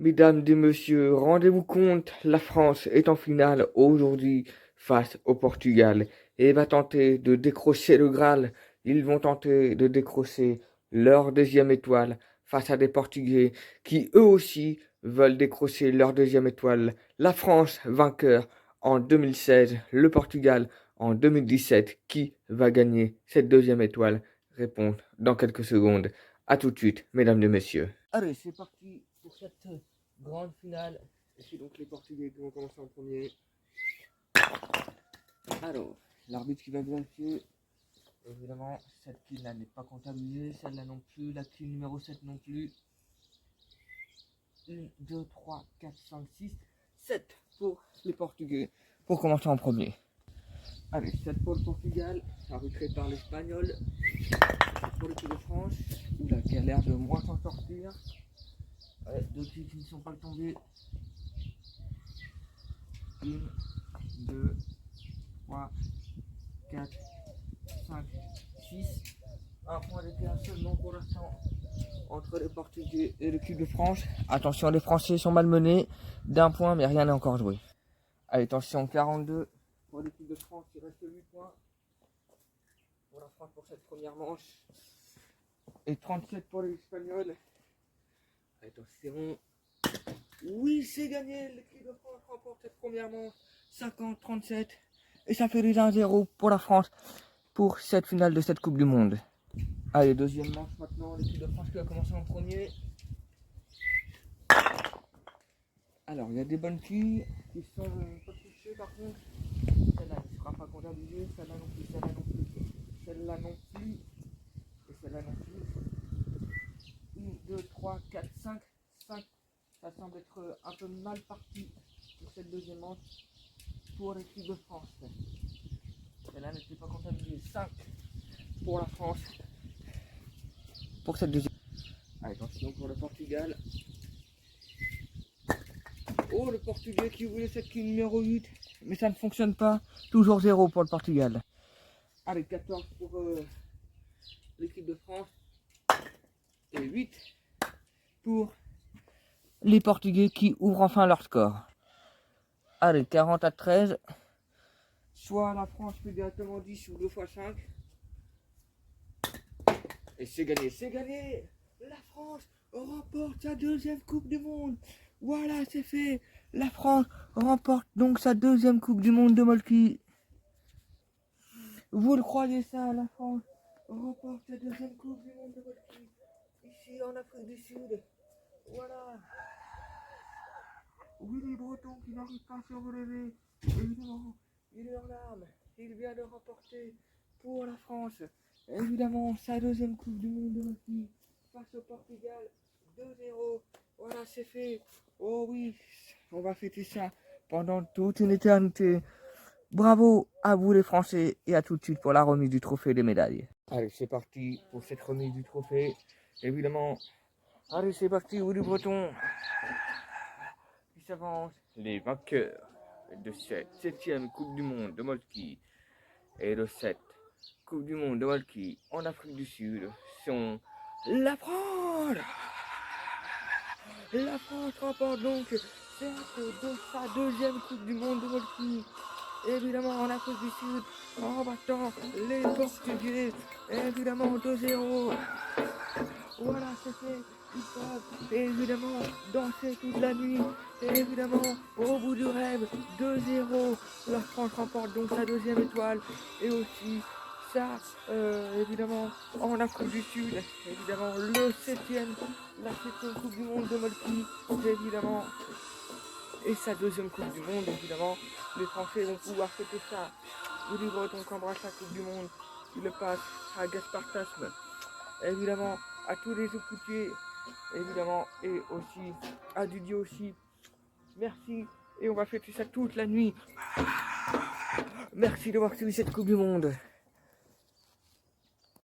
Mesdames et messieurs, rendez-vous compte, la France est en finale aujourd'hui face au Portugal et va tenter de décrocher le Graal. Ils vont tenter de décrocher leur deuxième étoile face à des Portugais qui eux aussi veulent décrocher leur deuxième étoile. La France vainqueur en 2016, le Portugal en 2017. Qui va gagner cette deuxième étoile? Réponse dans quelques secondes. À tout de suite, mesdames et messieurs. Allez, c'est parti pour cette grande finale. Et c'est donc les Portugais qui vont commencer en premier. Alors, l'arbitre qui va vérifier. Évidemment, cette kill-là n'est pas comptabilisée, celle-là non plus, la kill numéro 7 non plus. 1, 2, 3, 4, 5, 6, 7 pour les Portugais pour commencer en premier. Allez, 7 pour le Portugal, arbitré par l'Espagnol. Pour l'équipe de France, oula, qui a l'air de moins s'en sortir. Ouais, deux kills qui ne sont pas tombés. 1, 2, 3, 4, 5, 6. Un point d'écart seulement pour l'instant entre les Portugais et l'équipe de France. Attention, les Français sont malmenés d'un point, mais rien n'est encore joué. Allez, attention, 42 pour l'équipe de France, il reste 8 points pour la France pour cette première manche. Et 37 pour les Espagnols. Attention. Oui, c'est gagné. L'équipe de France remporte cette première manche. 50-37. Et ça fait déjà 1-0 pour la France pour cette finale de cette Coupe du Monde. Allez, deuxième manche maintenant. L'équipe de France qui va commencer en premier. Alors, il y a des bonnes filles qui sont pas touchées par contre. Celle-là ne sera pas comptabilisée. Celle-là non plus. Celle-là non plus. Celle-là non plus. Et celle-là non plus. 1, 2, 3, 4, 5. 5. Ça semble être un peu mal parti pour cette deuxième manche pour l'équipe de France. Celle-là n'était pas comptabilisée. 5 pour la France pour cette deuxième. Allez, attention pour le Portugal. Oh, le Portugais qui voulait cette kill numéro 8. Mais ça ne fonctionne pas. Toujours 0 pour le Portugal. Allez, 14 pour l'équipe de France. Et 8 pour les Portugais qui ouvrent enfin leur score. Allez, 40-13. Soit la France fait directement 10 ou 2 fois 5. Et c'est gagné, c'est gagné. La France remporte sa deuxième Coupe du Monde. Voilà, c'est fait. La France remporte donc sa deuxième Coupe du Monde de Molki. Vous le croyez ça, la France remporte sa deuxième Coupe du Monde de Molki. Ici en Afrique du Sud. Voilà. Oui, les Bretons qui n'arrivent pas à se relever. Évidemment, il est en larmes. Il vient de remporter pour la France, évidemment, sa deuxième Coupe du Monde de hockey face au Portugal. 2-0. Voilà, c'est fait. Oh oui, on va fêter ça pendant toute une éternité. Bravo à vous les Français et à tout de suite pour la remise du trophée des médailles. Allez, c'est parti pour cette remise du trophée. Évidemment, allez, c'est parti, vous les Bretons. Qui s'avance. Les vainqueurs de cette 7e Coupe du Monde de Molki et de cette Coupe du Monde de Molki en Afrique du Sud sont la France. La France remporte donc sa deuxième Coupe du Monde de Molki. Évidemment en Afrique du Sud en battant les Portugais. Évidemment 2-0. Voilà, c'est fait. Ils peuvent évidemment danser toute la nuit. Et évidemment, au bout du rêve, 2-0. La France remporte donc sa deuxième étoile. Et aussi ça, évidemment, en Afrique du Sud. Évidemment, la septième Coupe du Monde de Molki. Évidemment. Et sa deuxième Coupe du Monde, évidemment. Les Français vont pouvoir fêter ça. Vous les Bretons qui embrassent la Coupe du Monde. Qui le passe à Gaspard Tasme. Évidemment, à tous les écoutiers, évidemment, et aussi à Didier aussi. Merci, et on va fêter ça toute la nuit. Merci d'avoir suivi cette Coupe du Monde.